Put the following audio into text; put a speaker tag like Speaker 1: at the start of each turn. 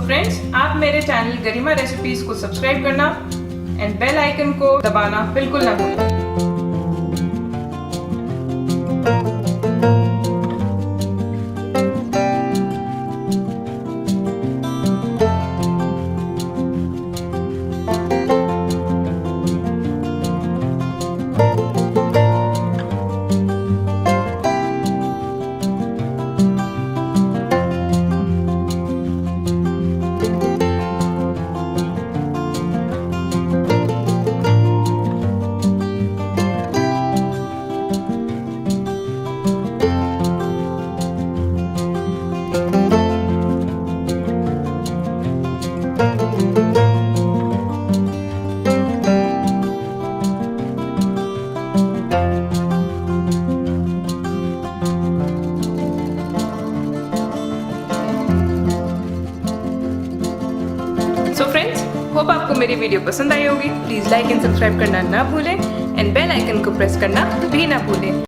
Speaker 1: Friends, आप मेरे channel गरिमा recipes को सब्सक्राइब करना एंड बेल आइकन को दबाना बिल्कुल ना भूलें। सो फ्रेंड्स, होप आपको मेरी वीडियो पसंद आई होगी। प्लीज़ लाइक एंड सब्सक्राइब करना ना भूलें एंड बेल आइकन को प्रेस करना भी ना भूलें।